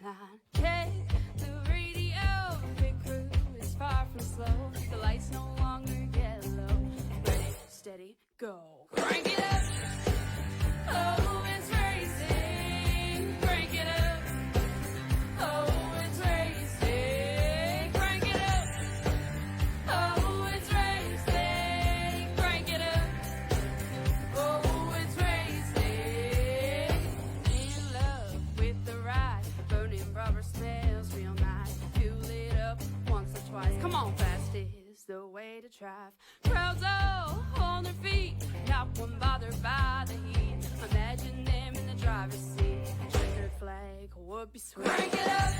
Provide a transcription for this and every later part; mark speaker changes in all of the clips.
Speaker 1: line. Hey, the radio, big crew is far from slow. The lights no longer yellow. Ready, steady, go. Crank it up. Oh, it's racing. Crank it up. Oh, it's racing. Crank it up. Oh, it's racing. Crank it up. Oh, it's racing. In love with the ride. Burning rubber smells real nice. Fuel it up once or twice. Come on, fast is the way to drive. Crowds all on their feet, not one bothered by the heat. Imagine them in the driver's seat. Checkered flag would be sweet. Crank it up.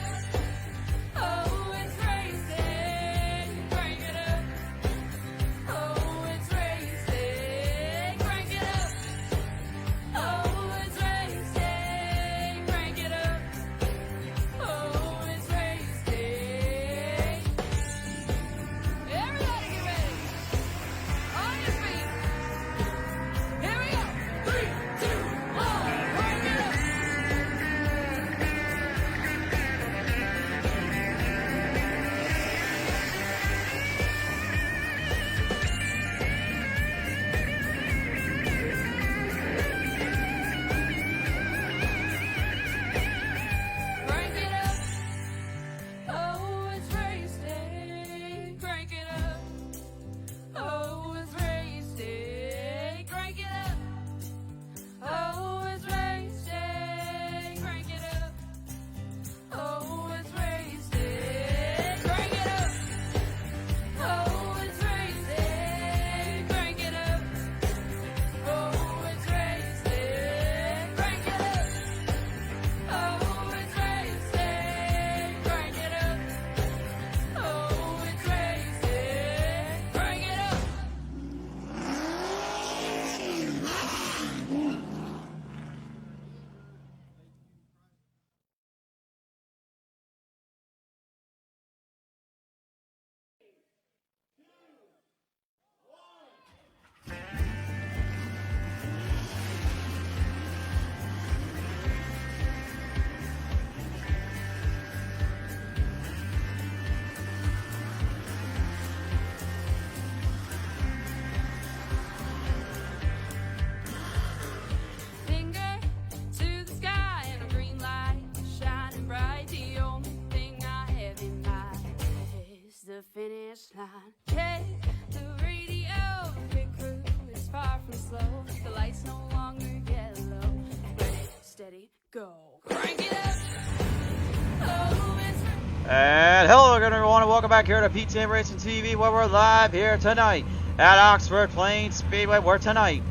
Speaker 1: Oh, it's racing. Crank it up. Oh, it's racing. Crank it up. Oh, it's racing. Crank it up. Oh, it's racing. Everybody get ready. On your feet. Here we go. 3, 2, 1. Crank it up. Crank it up. Oh, it's racing. Crank it up. Oh, it's racing. Crank it up. Oh, it's racing. Crank it up. Oh, it's racing. Crank it up. Oh, it's racing. Crank it up. Oh, it's racing. Crank it up. Oh, it's racing. Crank it up. Oh, it's racing. Crank it up. Finger to the sky and a green light shining bright. The only thing I have in mind is the finish line. Check the radio, big crew is far from slow. The lights no longer yellow. Ready, steady, go. Crank it up. Oh, it's
Speaker 2: And hello again, everyone, and welcome back here to PTM Racing TV, where we're live here tonight at Oxford Plains Speedway, where tonight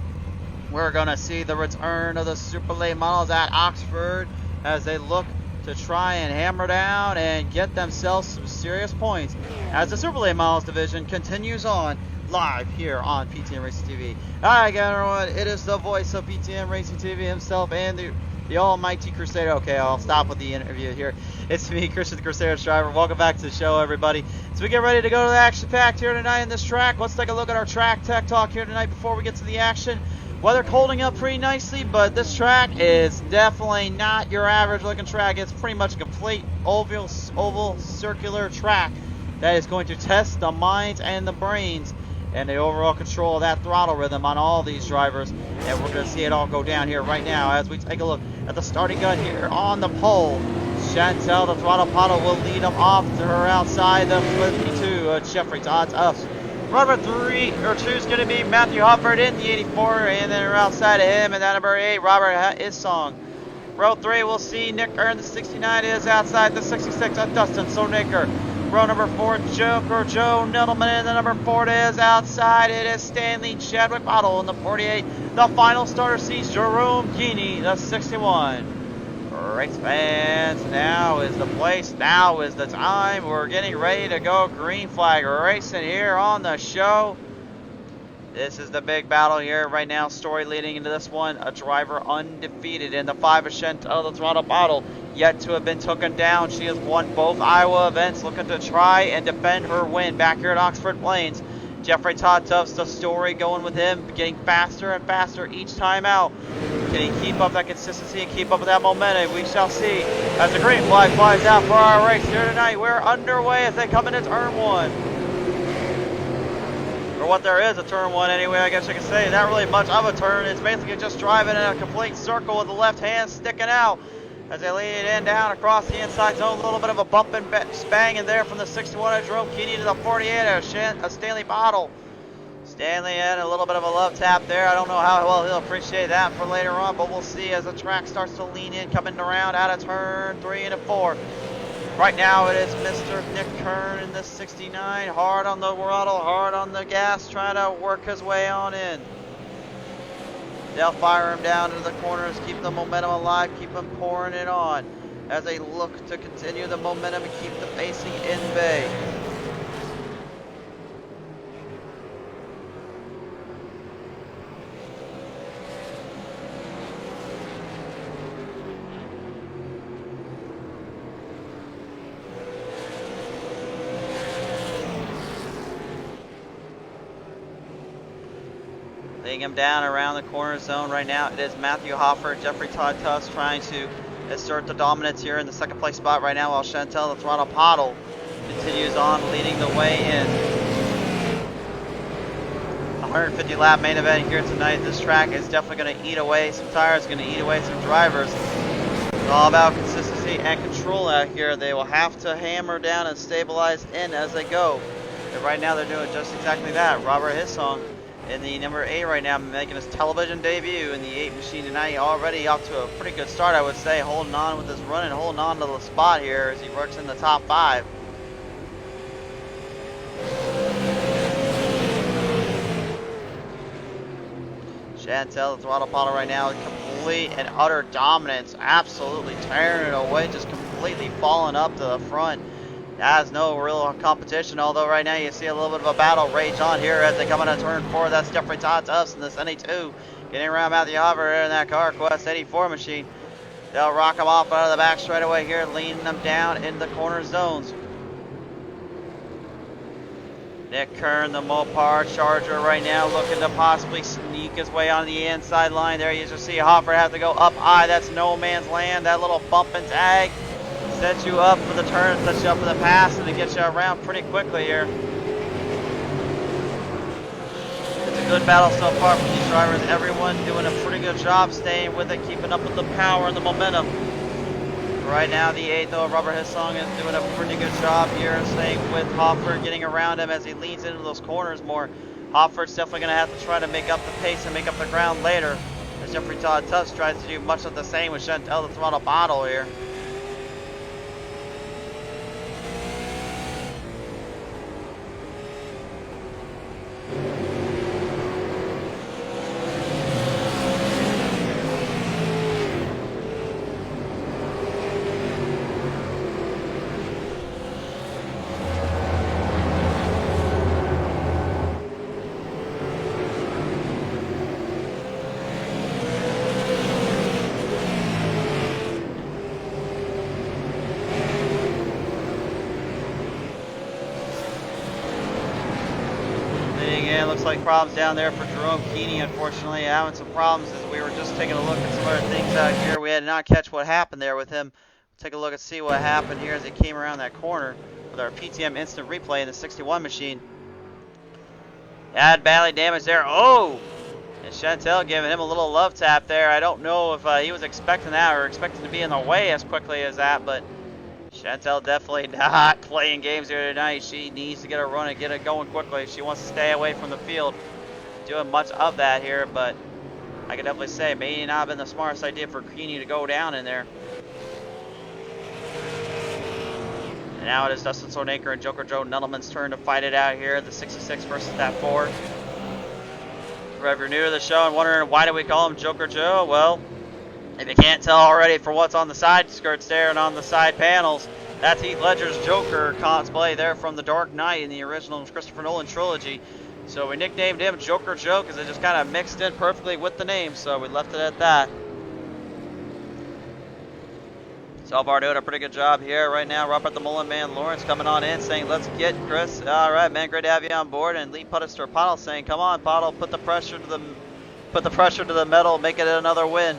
Speaker 2: we're going to see the return of the Super Late models at Oxford as they look to try and hammer down and get themselves some serious points as the Super Late models division continues on live here on PTM Racing TV. Alright again, everyone, it is the voice of PTM Racing TV himself and the almighty Crusader. Okay, I'll stop with the interview here. It's me, Christian the Crusader driver. Welcome back to the show, everybody. So we get ready to go to the action packed here tonight in this track. Let's take a look at our track tech talk here tonight before we get to the action. Weather holding up pretty nicely, but this track is definitely not your average looking track. It's pretty much a complete oval circular track that is going to test the minds and the brains and the overall control of that throttle rhythm on all these drivers. And we're going to see it all go down here right now as we take a look at the starting gun here on the pole. Chantel, the throttle paddle, will lead them off to her outside the 52. Jeffrey Todd's us. Number 3 or 2 is going to be Matthew Hufford in the 84, and then outside of him, and that number 8, Robert Isong. Row 3, we'll see Nick Earn, the 69 is outside the 66, Dustin Sonaker. Row number 4, Joe Nettleman, and the number 4 is outside. It is Stanley Chadwick Bottle in the 48. The final starter sees Jerome Keeney, the 61. Race fans, now is the place, now is the time. We're getting ready to go green flag racing here on the show. This is the big battle here right now. Story leading into this one. A driver undefeated in the 5% of the throttle bottle, yet to have been taken down. She has won both Iowa events, looking to try and defend her win back here at Oxford Plains. Jeffrey Todd Tubbs, the story going with him, getting faster and faster each time out. Can he keep up that consistency and keep up with that momentum? We shall see as the green flag flies out for our race here tonight. We're underway as they come into turn 1. Or what there is a turn 1 anyway, I guess you could say. Not really much of a turn. It's basically just driving in a complete circle with the left hand sticking out as they lead it in down across the inside zone. A little bit of a bump and bang in there from the 61 of Jerome Keeney to the 48 of Stanley Bottle. Stanley in a little bit of a love tap there. I don't know how well he'll appreciate that for later on, but we'll see as the track starts to lean in, coming around out of turn 3 and 4. Right now it is Mr. Nick Kern in the 69, hard on the throttle, hard on the gas, trying to work his way on in. They'll fire him down into the corners, keep the momentum alive, keep him pouring it on as they look to continue the momentum and keep the pacing in bay. Laying him down around the corner zone right now. It is Matthew Hoffer, Jeffrey Todd Tuss trying to assert the dominance here in the second place spot right now, while Chantel the Throttle Pottle continues on leading the way in. 150 lap main event here tonight. This track is definitely going to eat away some tires, going to eat away some drivers. It's all about consistency and control out here. They will have to hammer down and stabilize in as they go. And right now they're doing just exactly that. Robert Hissong in the number 8 right now, making his television debut in the 8 machine tonight. Already off to a pretty good start, I would say, holding on with his run and holding on to the spot here as he works in the top 5. Chantel, the Throttle Pottle right now, complete and utter dominance, absolutely tearing it away, just completely falling up to the front. Has no real competition, although right now you see a little bit of a battle rage on here as they come into turn 4. That's Jeffrey Todd Tuss in this NA2. Getting around Matthew Hoffer in that Car Quest 84 machine. They'll rock him off out of the back straight away here, leaning them down in the corner zones. Nick Kern, the Mopar Charger right now, looking to possibly sneak his way on the inside line there. You just see Hoffer have to go up high. That's no man's land. That little bump and tag sets you up for the turn, sets you up for the pass, and it gets you around pretty quickly here. It's a good battle so far from these drivers. Everyone doing a pretty good job staying with it, keeping up with the power and the momentum. Right now, the 8th, though, Robert Hissong is doing a pretty good job here, staying with Hoffer, getting around him as he leans into those corners more. Hoffer's definitely going to have to try to make up the pace and make up the ground later, as Jeffrey Todd Tuss tries to do much of the same with Chantel the Throttle Bottle here. Looks like problems down there for Jerome Keeney, unfortunately, having some problems as we were just taking a look at some other things out here. We had not catch what happened there with him. Take a look and see what happened here as he came around that corner with our PTM instant replay in the 61 machine. Had badly damaged there. Oh! And Chantel giving him a little love tap there. I don't know if he was expecting that or expecting to be in the way as quickly as that, but Chantel definitely not playing games here tonight. She needs to get a run and get it going quickly. She wants to stay away from the field. Doing much of that here, but I can definitely say it may not have been the smartest idea for Keeney to go down in there. And now it is Dustin Sornaker and Joker Joe Nuttleman's turn to fight it out here. The 66 versus that 4. If you're new to the show and wondering why do we call him Joker Joe, well, if you can't tell already for what's on the side skirts there and on the side panels, that's Heath Ledger's Joker cosplay there from The Dark Knight in the original Christopher Nolan trilogy. So we nicknamed him Joker Joe because it just kind of mixed in perfectly with the name, so we left it at that. Salvar doing a pretty good job here right now. Robert the Mullen Man Lawrence coming on in saying, let's get Chris. All right, man, great to have you on board. And Lee Puttester Pottle saying, come on, Pottle, put the pressure to the put the pressure to the metal, make it another win.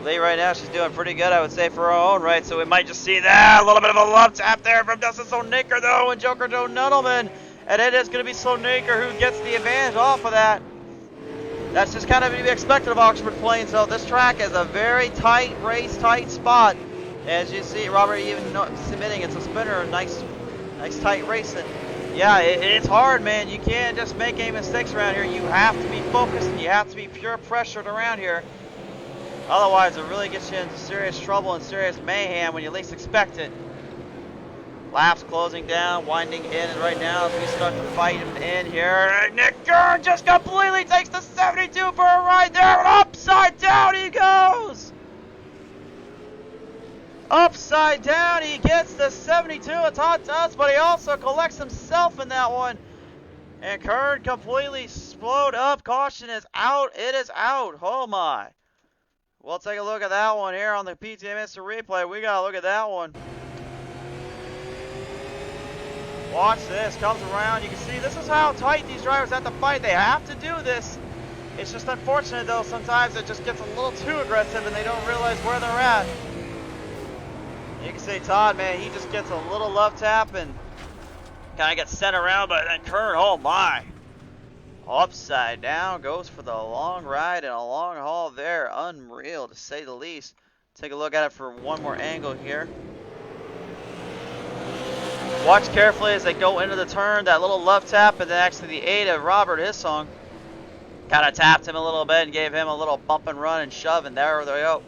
Speaker 2: Lee right now, she's doing pretty good, I would say, for her own right. So we might just see that. A little bit of a love tap there from Dustin Sonaker, though, and Joker Joe Nuttleman. And it is going to be Sonaker who gets the advantage off of that. That's just kind of to be expected of Oxford Plains, though. This track is a very tight race, tight spot. As you see, Robert even submitting it's a spinner, nice tight racing. Yeah, it's hard, man. You can't just make any mistakes around here. You have to be focused and you have to be pure pressured around here. Otherwise, it really gets you into serious trouble and serious mayhem when you least expect it. Laps closing down, winding in, and right now as we start to fight him in here, Nick Gurn just completely takes the 72 for a ride there, and upside down he goes! Upside down, he gets the 72, it's Hot Does, but he also collects himself in that one. And Kern completely slowed up, caution is out, it is out, oh my. We'll take a look at that one here on the PTA Mr. Replay. We gotta look at that one. Watch this, comes around. You can see this is how tight these drivers have to fight. They have to do this. It's just unfortunate though, sometimes it just gets a little too aggressive and they don't realize where they're at. You can see Todd, man, he just gets a little love tap and kind of gets sent around, but then Kern, oh my. Upside down, goes for the long ride and a long haul there. Unreal, to say the least. Take a look at it for one more angle here. Watch carefully as they go into the turn. That little love tap, and then actually the 8 of Robert Hissong kind of tapped him a little bit and gave him a little bump and run and shove, and there they go.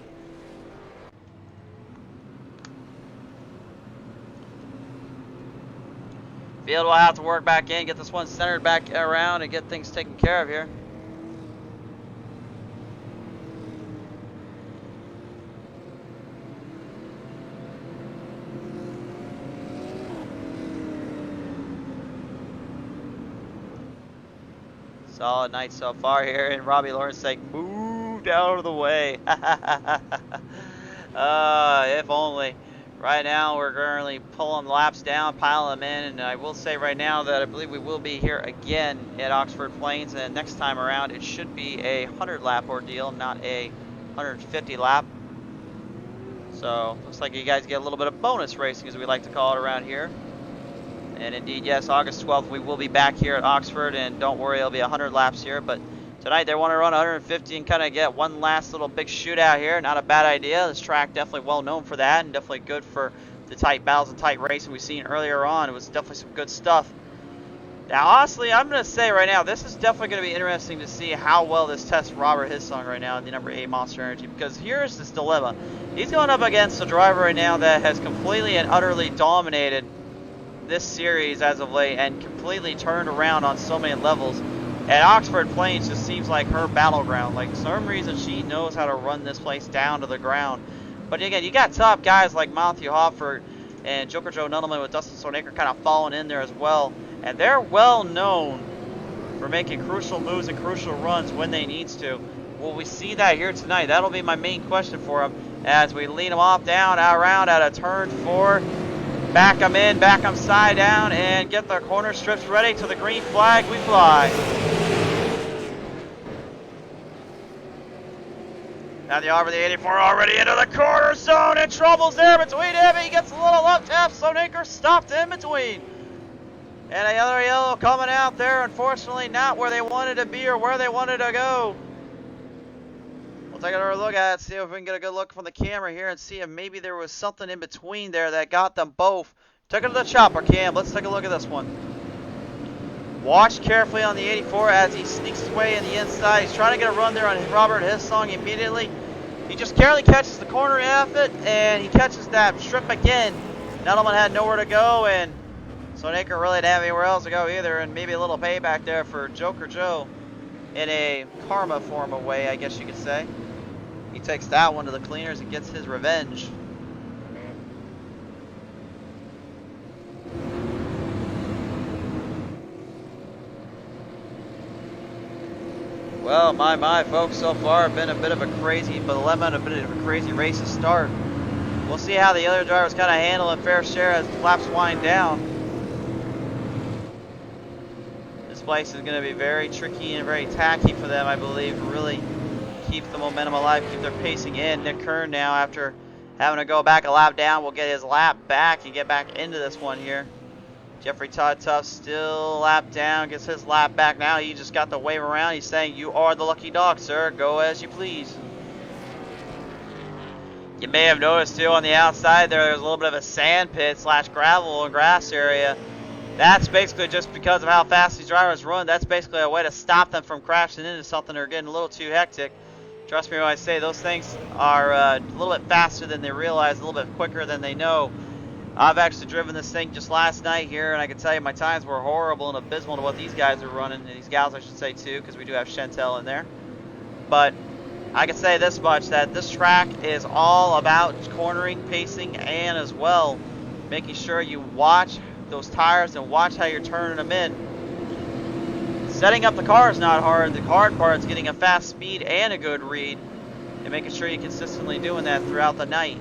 Speaker 2: Field will have to work back in, get this one centered back around, and get things taken care of here. Solid night so far here, and Robbie Lawrence saying, "Move out of the way." If only. Right now, we're currently pulling laps down, piling them in, and I will say right now that I believe we will be here again at Oxford Plains, and next time around it should be a 100-lap ordeal, not a 150-lap. So, looks like you guys get a little bit of bonus racing, as we like to call it around here. And indeed, yes, August 12th, we will be back here at Oxford, and don't worry, it'll be 100 laps here, but tonight they want to run 150 and kind of get one last little big shootout here. Not a bad idea. This track definitely well known for that, and definitely good for the tight battles and tight racing we've seen earlier on. It was definitely some good stuff. Now, honestly, I'm going to say right now, this is definitely going to be interesting to see how well this tests Robert Hissong right now in the number 8 Monster Energy, because here's this dilemma. He's going up against a driver right now that has completely and utterly dominated this series as of late and completely turned around on so many levels. And Oxford Plains just seems like her battleground. Like, for some reason, she knows how to run this place down to the ground. But again, you got top guys like Matthew Hofford and Joker Joe Nuttleman with Dustin Sonaker kind of falling in there as well. And they're well known for making crucial moves and crucial runs when they needs to. Will we see that here tonight? That'll be my main question for them as we lead them off down, out around at a turn 4. Back them in, back them side down, and get the corner strips ready. To the green flag we fly. Now the over the 84 already into the corner zone, and trouble's there between him. He gets a little left tap, so Sonaker stopped in between. And another yellow coming out there, unfortunately not where they wanted to be or where they wanted to go. We'll take another look at it, see if we can get a good look from the camera here and see if maybe there was something in between there that got them both. Took it to the chopper cam. Let's take a look at this one. Watch carefully on the 84 as he sneaks his way in the inside. He's trying to get a run there on Robert Hissong immediately. He just carefully catches the corner of it, and he catches that strip again. Nuttleman had nowhere to go, and Sonaker really didn't have anywhere else to go either, and maybe a little payback there for Joker Joe in a karma form of way, I guess you could say. He takes that one to the cleaners and gets his revenge. Well, my folks, so far have been a bit of a crazy dilemma and a bit of a crazy race to start. We'll see how the other drivers kind of handle a fair share as the laps wind down. This place is going to be very tricky and very tacky for them, I believe, to really keep the momentum alive, keep their pacing in. Nick Kern now, after having to go back a lap down, will get his lap back and get back into this one here. Jeffrey Todd Tuff still lap down, gets his lap back now. He just got the wave around. He's saying, "You are the lucky dog, sir. Go as you please." You may have noticed too on the outside there's a little bit of a sand pit / gravel and grass area. That's basically just because of how fast these drivers run. That's basically a way to stop them from crashing into something or getting a little too hectic. Trust me when I say those things are a little bit faster than they realize, a little bit quicker than they know. I've actually driven this thing just last night here, and I can tell you my times were horrible and abysmal to what these guys are running, and these gals I should say too, because we do have Chantel in there. But I can say this much, that this track is all about cornering, pacing, and as well making sure you watch those tires and watch how you're turning them in. Setting up the car is not hard. The hard part is getting a fast speed and a good read and making sure you're consistently doing that throughout the night.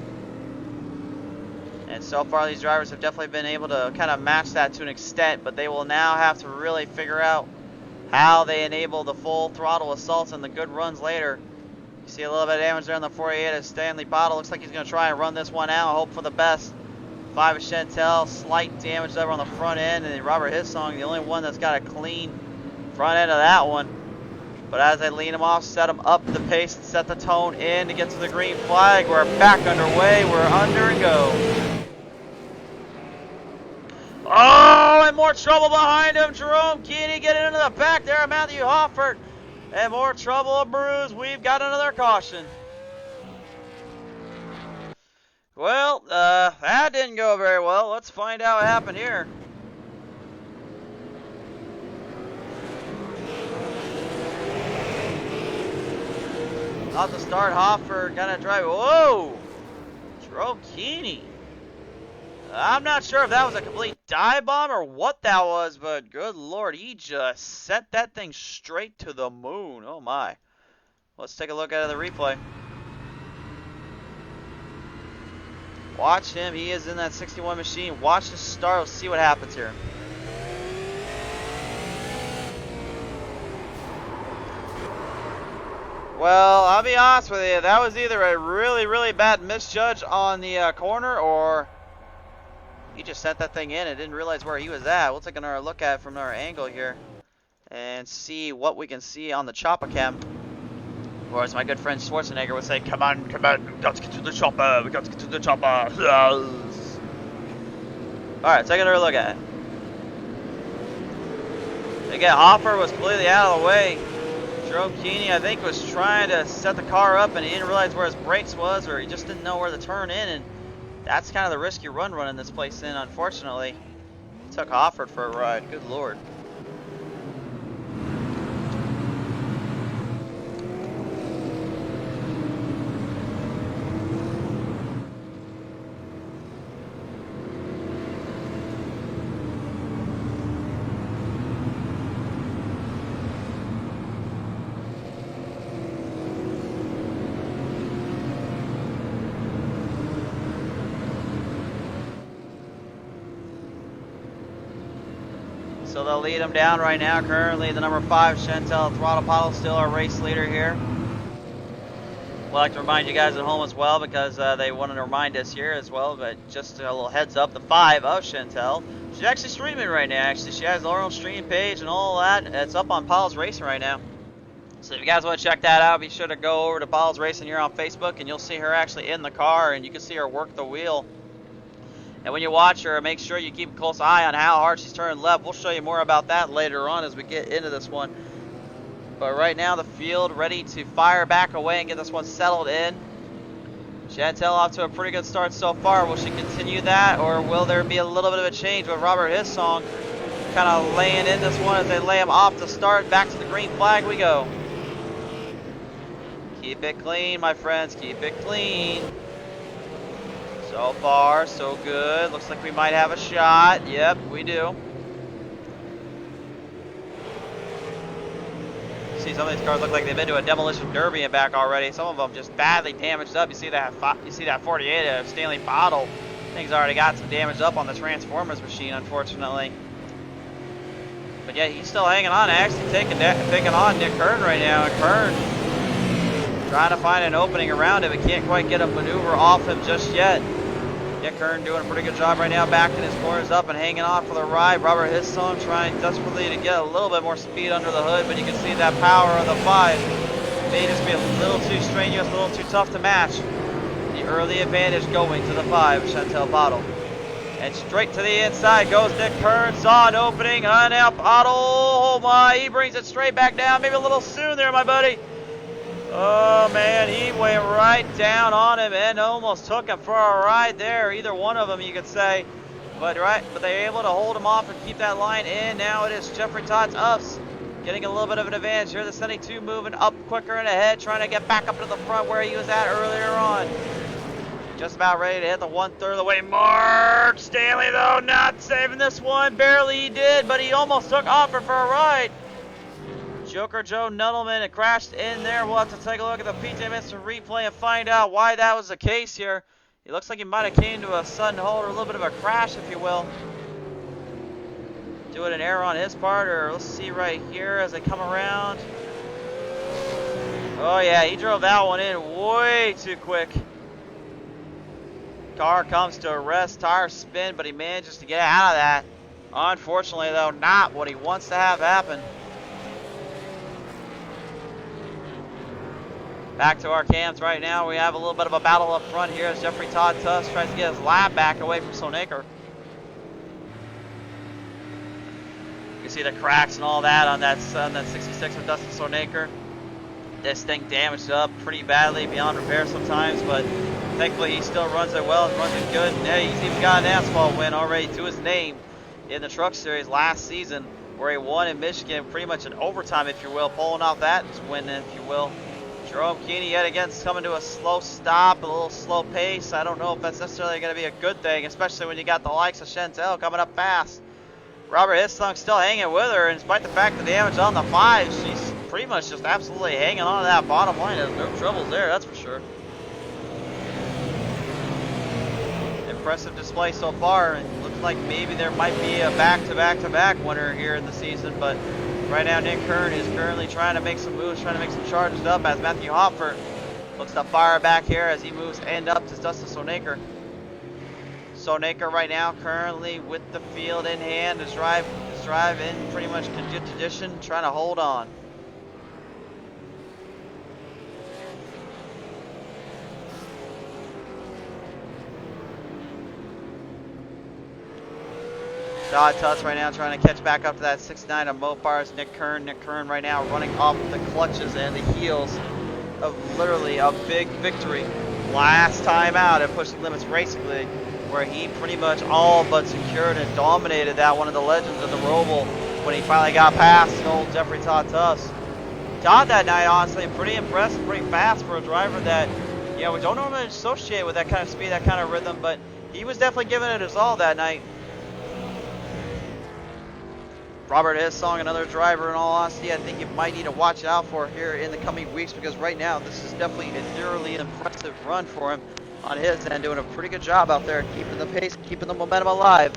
Speaker 2: And so far these drivers have definitely been able to kind of match that to an extent, but they will now have to really figure out how they enable the full throttle assaults and the good runs later. You see a little bit of damage there on the 48 as Stanley Bottle looks like he's going to try and run this one out, hope for the best. 5 of Chantel, slight damage over on the front end, and then Robert Hissong, the only one that's got a clean front end of that one. But as they lean him off, set him up the pace and set the tone in to get to the green flag. We're back underway, we're under and go. Oh, and more trouble behind him. Jerome Keeney getting into the back there of Matthew Hoffert. And more trouble brews. We've got another caution. Well, that didn't go very well. Let's find out what happened here. Off the start, Hoffer gonna drive. Whoa! Jerome Keeney. I'm not sure if that was a complete dive bomb or what that was, but good lord, he just set that thing straight to the moon. Oh my. Let's take a look at the replay. Watch him. He is in that 61 machine. Watch the start. Let's see what happens here. Well, I'll be honest with you. That was either a really, really bad misjudge on the corner, or he just set that thing in and didn't realize where he was at. We'll take another look at it from our angle here and see what we can see on the chopper cam. Or as my good friend Schwarzenegger would say, come on, we got to get to the chopper, we got to get to the chopper. Alright, take another look at it. Again, Hoffer was completely out of the way. Jerome Keeney, I think, was trying to set the car up and he didn't realize where his brakes was, or he just didn't know where to turn in, and that's kind of the risk you run running this place in, unfortunately. He took Hofford for a ride, good lord. So they'll lead him down right now. Currently, the number 5, Chantel Throttle Bottle, still our race leader here. We'd like to remind you guys at home as well, because they wanted to remind us here as well, but just a little heads up, the 5 of Chantel, she's actually streaming right now. Actually, she has her own stream page and all that. It's up on Paul's Racing right now. So if you guys want to check that out, be sure to go over to Paul's Racing here on Facebook, and you'll see her actually in the car, and you can see her work the wheel. And when you watch her, make sure you keep a close eye on how hard she's turning left. We'll show you more about that later on as we get into this one. But right now, the field ready to fire back away and get this one settled in. Chantel off to a pretty good start so far. Will she continue that, or will there be a little bit of a change with Robert Hissong kind of laying in this one as they lay him off to start? Back to the green flag we go. Keep it clean, my friends. Keep it clean. So far, so good. Looks like we might have a shot. Yep, we do. See, some of these cars look like they've been to a demolition derby and back already. Some of them just badly damaged up. You see that 48 of Stanley Bottle. Thing's already got some damage up on the Transformers machine, unfortunately. But yeah, he's still hanging on. Actually taking on Nick Kern right now. And Kern Trying to find an opening around him, but can't quite get a maneuver off him just yet. Nick Kern doing a pretty good job right now, backing his corners up and hanging off for the ride. Robert Hissong trying desperately to get a little bit more speed under the hood, but you can see that power of the 5 may just be a little too strenuous, a little too tough to match. The early advantage going to the 5, Chantel Bottle. And straight to the inside goes Nick Kern. Saw an opening, and now Bottle, oh my, he brings it straight back down. Maybe a little soon there, my buddy. Oh man, he went right down on him and almost took him for a ride there. Either one of them, you could say. But they're able to hold him off and keep that line in. Now it is Jeffrey Todd's Ups getting a little bit of an advantage here. The 72 moving up quicker and ahead, trying to get back up to the front where he was at earlier on. Just about ready to hit the 1/3 of the way. Mark Stanley, though, not saving this one. Barely he did, but he almost took off for a ride. Joker Joe Nuttleman had crashed in there. We'll have to take a look at the PJ Instant replay and find out why that was the case here. It looks like he might have came to a sudden halt or a little bit of a crash, if you will. Doing an error on his part, or let's see right here as they come around. Oh yeah, he drove that one in way too quick. Car comes to a rest, tires spin, but he manages to get out of that. Unfortunately, though, not what he wants to have happen. Back to our cams right now. We have a little bit of a battle up front here as Jeffrey Todd Tuss tries to get his lap back away from Sonaker. You can see the cracks and all that on that 66 of Dustin Sonaker. This thing damaged up pretty badly, beyond repair sometimes, but thankfully he still runs it well and runs it good. And yeah, he's even got an asphalt win already to his name in the Truck Series last season, where he won in Michigan pretty much in overtime, if you will, pulling off that win, if you will. Jerome Keeney yet again coming to a slow stop, a little slow pace. I don't know if that's necessarily going to be a good thing, especially when you got the likes of Chantel coming up fast. Robert Hissong still hanging with her, and despite the fact the damage on the 5, she's pretty much just absolutely hanging on to that bottom line. There's no troubles there, that's for sure. Impressive display so far, and looks like maybe there might be a back-to-back-to-back winner here in the season, but right now Nick Kern is currently trying to make some moves, trying to make some charges up as Matthew Hopfert looks to fire back here as he moves end up to Dustin Sonaker. Sonaker right now currently with the field in hand, his drive in pretty much condition, trying to hold on. Todd Tuss right now trying to catch back up to that 6'9" of Mopar's Nick Kern. Nick Kern right now running off the clutches and the heels of literally a big victory last time out at Pushing Limits Racing League, where he pretty much all but secured and dominated that one of the legends of the Roval when he finally got past old Jeffrey Todd Tuss. Todd that night, honestly, pretty impressive, pretty fast for a driver that, you know, we don't normally associate with that kind of speed, that kind of rhythm, but he was definitely giving it his all that night. Robert Hissong, another driver, in all honesty, I think you might need to watch out for here in the coming weeks, because right now this is definitely a thoroughly impressive run for him on his end, doing a pretty good job out there, keeping the pace, keeping the momentum alive.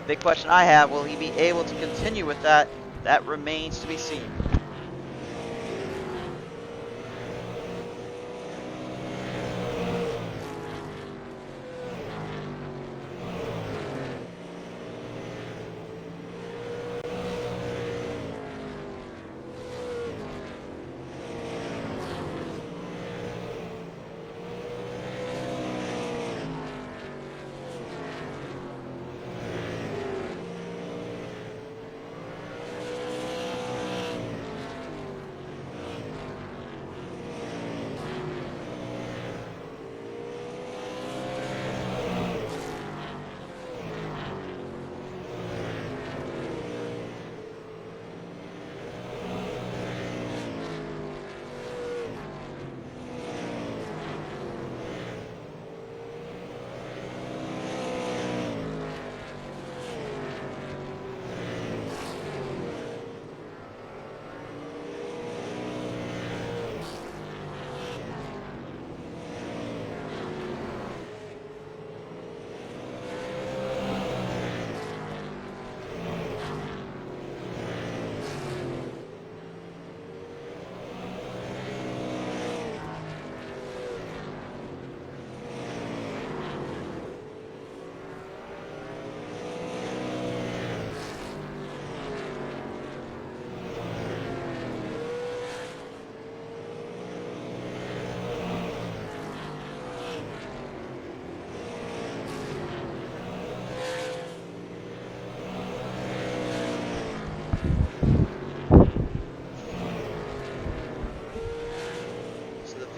Speaker 2: Big question I have, will he be able to continue with that? That remains to be seen.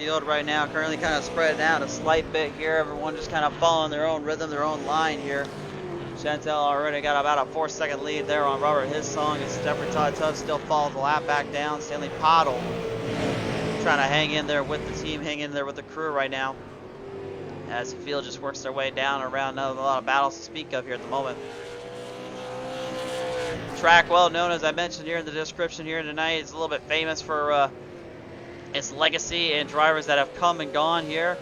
Speaker 2: field right now. Currently kind of spreading out a slight bit here. Everyone just kind of following their own rhythm, their own line here. Chantel already got about a 4-second lead there on Robert Hissong. As Jeffrey Todd Tubbs still follows the lap back down. Stanley Pottle trying to hang in there with the team, hang in there with the crew right now, as the field just works their way down around. Not a lot of battles to speak of here at the moment. Track, well known, as I mentioned here in the description here tonight, is a little bit famous for its legacy and drivers that have come and gone here.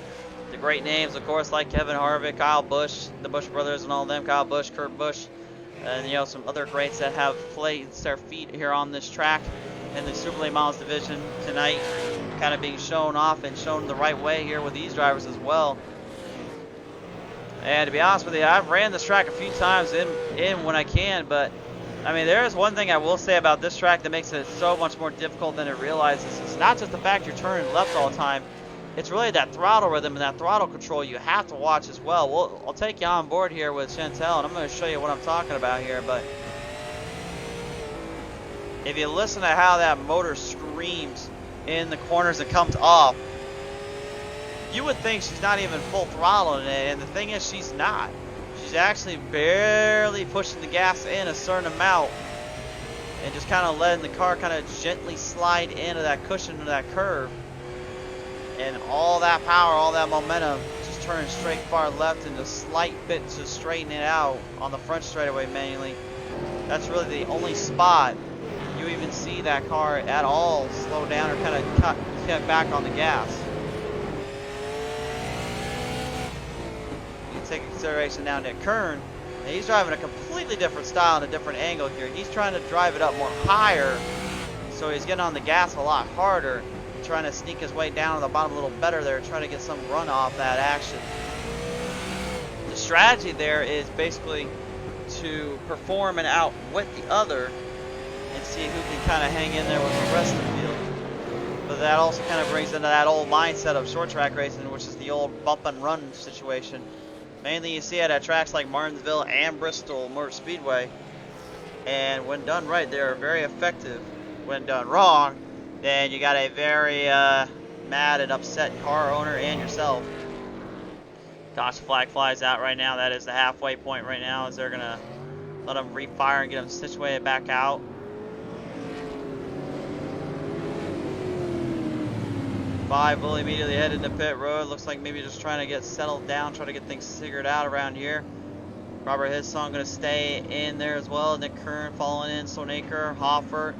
Speaker 2: The great names, of course, like Kevin Harvick, Kyle Busch, the Busch brothers and all of them, Kyle Busch, Kurt Busch, and, you know, some other greats that have placed their feet here on this track in the Super Late Models division tonight, kind of being shown off and shown the right way here with these drivers as well. And to be honest with you, I've ran this track a few times in when I can, but I mean, there is one thing I will say about this track that makes it so much more difficult than it realizes. It's not just the fact you're turning left all the time. It's really that throttle rhythm and that throttle control you have to watch as well. I'll take you on board here with Chantel, and I'm going to show you what I'm talking about here. But if you listen to how that motor screams in the corners and comes off, you would think she's not even full throttle in it. And the thing is, she's not. She's actually barely pushing the gas in a certain amount and just kind of letting the car kind of gently slide into that cushion of that curve. And all that power, all that momentum, just turning straight far left and a slight bit to straighten it out on the front straightaway manually. That's really the only spot you even see that car at all slow down or kind of cut back on the gas. You take into consideration now Nick Kern, and he's driving a completely different style and a different angle here. He's trying to drive it up more higher, so he's getting on the gas a lot harder, trying to sneak his way down to the bottom a little better there, trying to get some run off that action. The strategy there is basically to perform and outwit the other and see who can kind of hang in there with the rest of the field. But that also kind of brings into that old mindset of short track racing, which is the old bump and run situation. Mainly you see it at tracks like Martinsville and Bristol Motor Speedway. And when done right, they are very effective. When done wrong, then you got a very mad and upset car owner and yourself. Caution flag flies out right now. That is the halfway point right now, as they're going to let them refire and get them situated back out. Five will immediately head into pit road. Looks like maybe just trying to get settled down, trying to get things figured out around here. Robert Hissong going to stay in there as well. Nick Kern following in, Sonaker, Hoffert.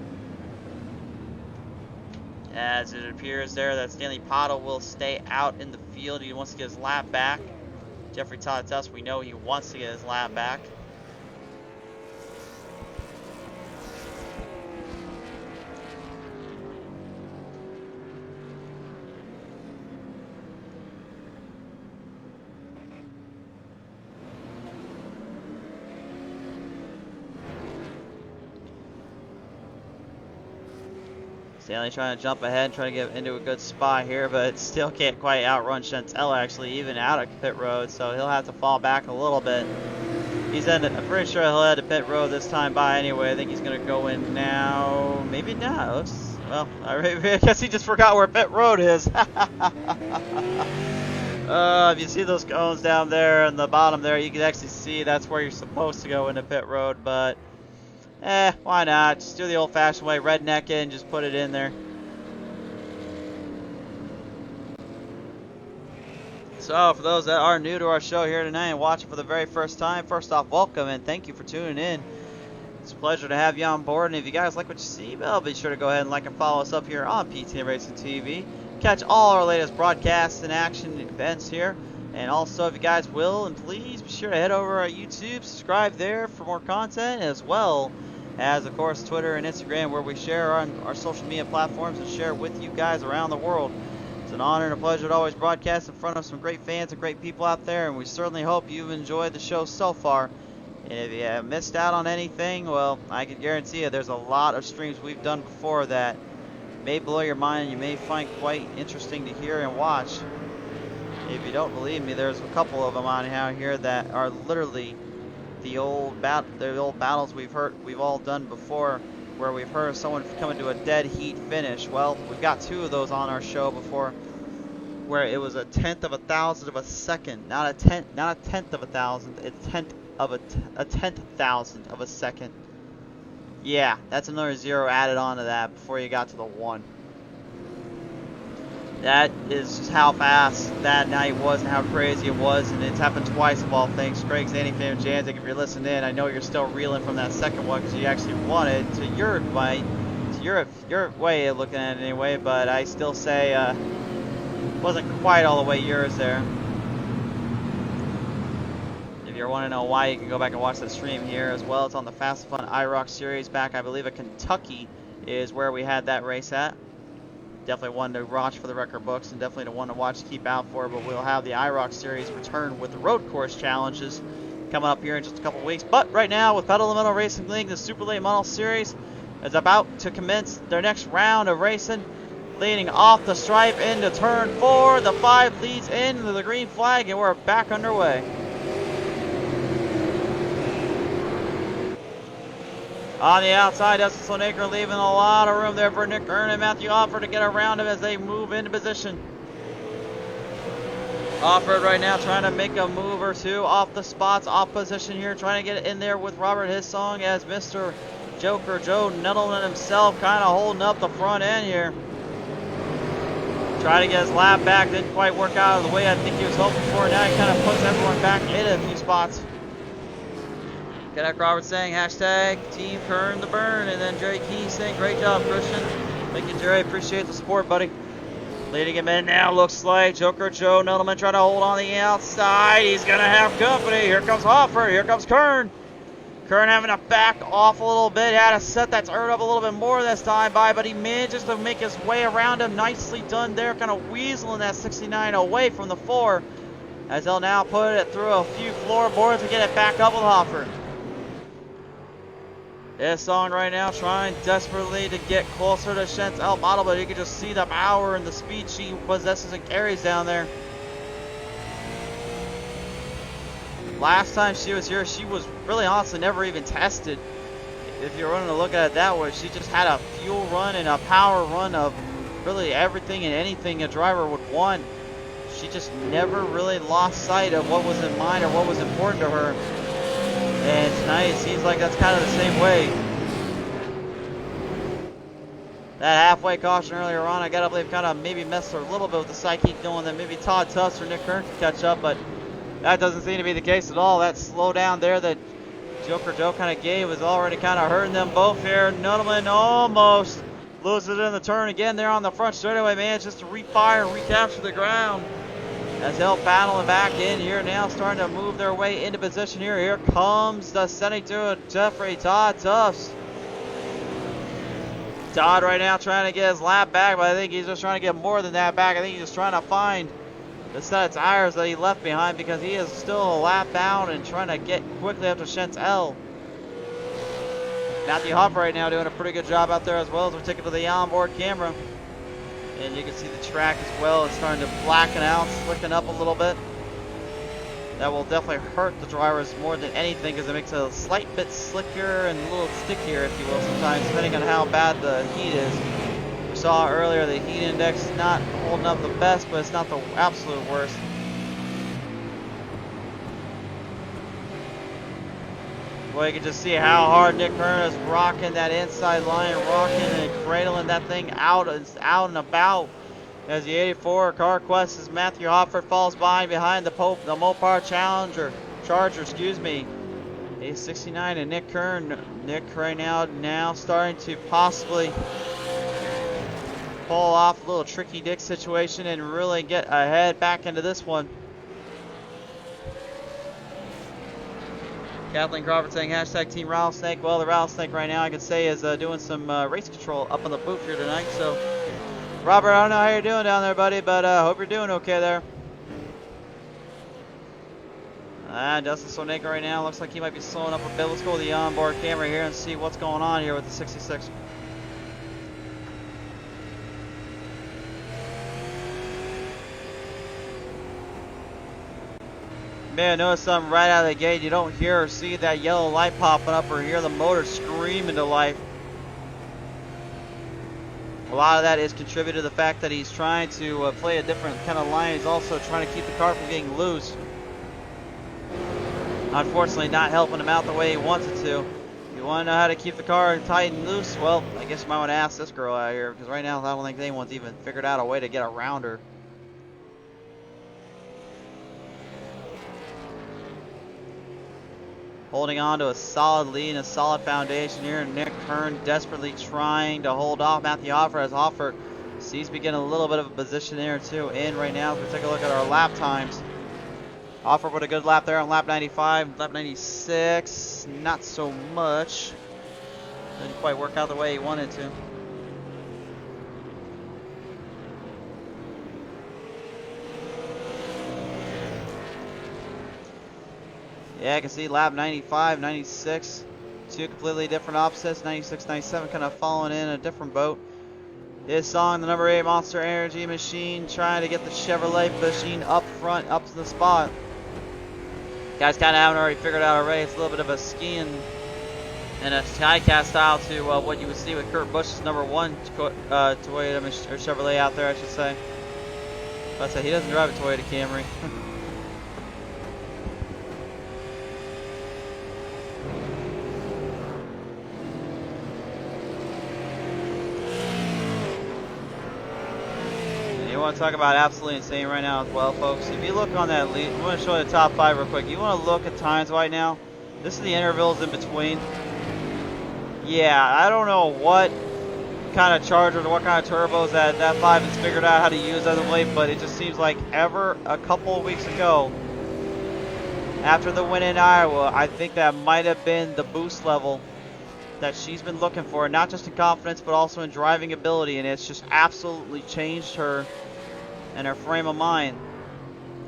Speaker 2: As it appears there that Stanley Pottle will stay out in the field. He wants to get his lap back. Jeffrey Todd Tubbs, we know he wants to get his lap back. Stanley trying to jump ahead, trying to get into a good spot here, but still can't quite outrun Chantel, actually, even out of pit road, so he'll have to fall back a little bit. I'm pretty sure he'll head to pit road this time by anyway. I think he's going to go in now. Maybe not. Well, I guess he just forgot where pit road is. If you see those cones down there in the bottom there, you can actually see that's where you're supposed to go into pit road, but why not? Just do the old-fashioned way, redneck it, and just put it in there. So, for those that are new to our show here tonight and watching for the very first time, first off, welcome and thank you for tuning in. It's a pleasure to have you on board, and if you guys like what you see, well, be sure to go ahead and like and follow us up here on PTM Racing TV. Catch all our latest broadcasts and action events here. And also, if you guys will, and please be sure to head over to YouTube, subscribe there for more content, as well as, of course, Twitter and Instagram, where we share on our social media platforms and share with you guys around the world. It's an honor and a pleasure to always broadcast in front of some great fans and great people out there, and we certainly hope you've enjoyed the show so far. And if you have missed out on anything, well, I can guarantee you there's a lot of streams we've done before that may blow your mind and you may find quite interesting to hear and watch. If you don't believe me, there's a couple of them on here that are literally the old battles we've all done before, where we've heard someone coming to a dead heat finish. Well, we've got two of those on our show before, where it was a tenth of a thousandth of a second, not a tenth of a thousandth, it's a tenth thousandth of a second. Yeah, that's another 0 added on to that before you got to the 1. That is just how fast that night was and how crazy it was, and it's happened twice of all things. Craig, Zanny, Fan, Janzik, if you're listening in, I know you're still reeling from that second one because you actually won it to your way, of looking at it anyway, but I still say wasn't quite all the way yours there. If you want to know why, you can go back and watch the stream here as well. It's on the Fast and Fun IROC series back, I believe, at Kentucky is where we had that race at. Definitely one to watch for the record books and definitely the one to watch to keep out for, but we'll have the IROC series return with the road course challenges coming up here in just a couple weeks. But right now with Pedal to the Metal Racing League, the Super Late Model Series is about to commence their next round of racing. Leading off the stripe into turn 4, the 5 leads into the green flag, and we're back underway. On the outside, Dustin Sloanaker leaving a lot of room there for Nick Kern and Matthew Offord to get around him as they move into position. Offord right now trying to make a move or two off the spots, off position here, trying to get in there with Robert Hissong as Mr. Joker Joe Nettleman himself kind of holding up the front end here. Trying to get his lap back, didn't quite work out of the way I think he was hoping for. Now he kind of puts everyone back in a few spots. Cadet Robert saying hashtag Team Kern the Burn, and then Jerry Key saying great job, Christian. Thank you, Jerry. Appreciate the support, buddy. Leading him in now looks like Joker Joe Nettleman trying to hold on the outside. He's going to have company. Here comes Hoffer. Here comes Kern. Kern having to back off a little bit. Had to set that turn up a little bit more this time by, but he manages to make his way around him. Nicely done there. Kind of weaseling that 69 away from the 4. As he'll now put it through a few floorboards to get it back up with Hoffer. This song right now trying desperately to get closer to Chantel Bottle, but you can just see the power and the speed she possesses and carries down there. Last time she was here, she was really honestly never even tested. If you're running to look at it that way, she just had a fuel run and a power run of really everything and anything a driver would want. She just never really lost sight of what was in mind or what was important to her. And tonight it seems like that's kind of the same way. That halfway caution earlier on, I gotta believe kind of maybe messed her a little bit with the psyche, knowing that maybe Todd Tufts or Nick Kern could catch up, but that doesn't seem to be the case at all. That slowdown there that Joker Joe kind of gave was already kind of hurting them both here. Nettleman almost loses it in the turn again there on the front straightaway, manages to refire and recapture the ground. As they'll battle back in here now, starting to move their way into position here. Here comes the sending to Jeffrey Todd Tufts. Todd right now trying to get his lap back, but I think he's just trying to get more than that back. I think he's just trying to find the set of tires that he left behind because he is still a lap down and trying to get quickly up to Chantel. Matthew Hoffer right now doing a pretty good job out there as well as we take it to the onboard camera. And you can see the track as well. It's starting to blacken out, slicking up a little bit. That will definitely hurt the drivers more than anything because it makes it a slight bit slicker and a little stickier, if you will, sometimes, depending on how bad the heat is. We saw earlier the heat index is not holding up the best, but it's not the absolute worst. Well, you can just see how hard Nick Kern is rocking that inside line, rocking and cradling that thing out and about. As the 84 CarQuest as Matthew Hofford falls behind the Mopar Charger, excuse me. He's 69 and Nick Kern. Nick right now starting to possibly pull off a little tricky dick situation and really get ahead back into this one. Kathleen Crawford saying hashtag Team Rattlesnake. Well, the Rattlesnake right now I could say is doing some race control up on the booth here tonight. So, Robert, I don't know how you're doing down there, buddy, but hope you're doing okay there. Dustin Sloanaker right now looks like he might be slowing up a bit. Let's go with the onboard camera here and see what's going on here with the 66. Man, I noticed something right out of the gate. You don't hear or see that yellow light popping up or hear the motor scream into life. A lot of that is contributed to the fact that he's trying to play a different kind of line. He's also trying to keep the car from getting loose. Unfortunately, not helping him out the way he wants it to. If you want to know how to keep the car tight and loose, well, I guess you might want to ask this girl out here, because right now I don't think anyone's even figured out a way to get around her. Holding on to a solid lead and a solid foundation here. Nick Kern desperately trying to hold off Matthew Hoffer, as Hoffer seems to be getting a little bit of a position there too in right now. If we take a look at our lap times, Hoffer with a good lap there on lap 95. Lap 96, not so much. Didn't quite work out the way he wanted to. Yeah, I can see lap 95, 96, two completely different opposites. 96, 97 kind of falling in a different boat. His song, the number 8 Monster Energy Machine, trying to get the Chevrolet machine up front, up to the spot. Guys kind of haven't already figured out already. It's a little bit of a skiing and a skycast style to what you would see with Kurt Busch's number 1 Toyota or Chevrolet out there, I should say. Let's say he doesn't drive a Toyota Camry. You want to talk about absolutely insane right now as well, folks. If you look on that lead, I'm going to show you the top 5 real quick. You want to look at times right now. This is the intervals in between. Yeah, I don't know what kind of chargers or what kind of turbos that 5 has figured out how to use as of late, but it just seems like ever a couple of weeks ago, after the win in Iowa, I think that might have been the boost level that she's been looking for, not just in confidence but also in driving ability, and it's just absolutely changed her and her frame of mind.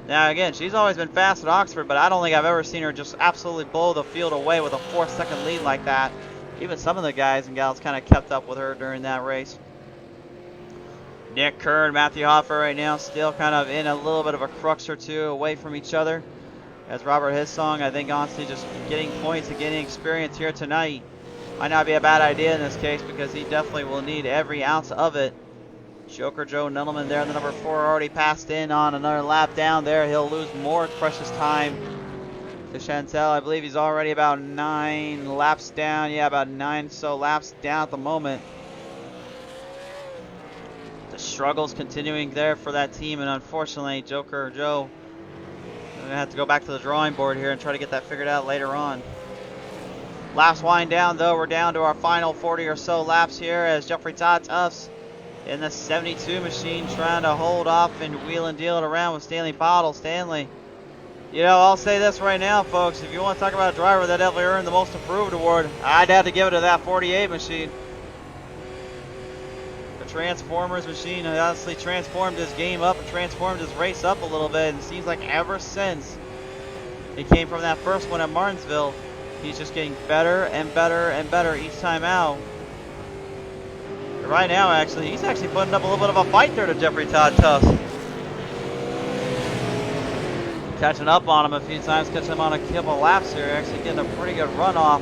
Speaker 2: Now again, she's always been fast at Oxford, but I don't think I've ever seen her just absolutely blow the field away with a 4-second lead like that. Even some of the guys and gals kind of kept up with her during that race. Nick Kern, Matthew Hoffer right now still kind of in a little bit of a crux or two away from each other. As Robert Hissong, I think honestly just getting points and getting experience here tonight might not be a bad idea in this case, because he definitely will need every ounce of it. Joker Joe Nudelman there, the number 4, already passed in on another lap down there. He'll lose more precious time to Chantel. I believe he's already about 9 laps down. Yeah, about 9 so laps down at the moment. The struggles continuing there for that team, and unfortunately, Joker Joe is going to have to go back to the drawing board here and try to get that figured out later on. Laps wind down, though. We're down to our final 40 or so laps here as Jeffrey Todd Tufts in the 72 machine trying to hold off and wheel and deal it around with Stanley Pottle. Stanley, you know, I'll say this right now, folks. If you want to talk about a driver that definitely earned the most improved award, I'd have to give it to that 48 machine. The Transformers machine honestly transformed his game up and transformed his race up a little bit. And it seems like ever since he came from that first one at Martinsville, he's just getting better and better and better each time out. Right now, actually, he's actually putting up a little bit of a fight there to Jeffrey Todd Tufts. Catching up on him a few times, catching him on a couple of laps here, actually getting a pretty good run off.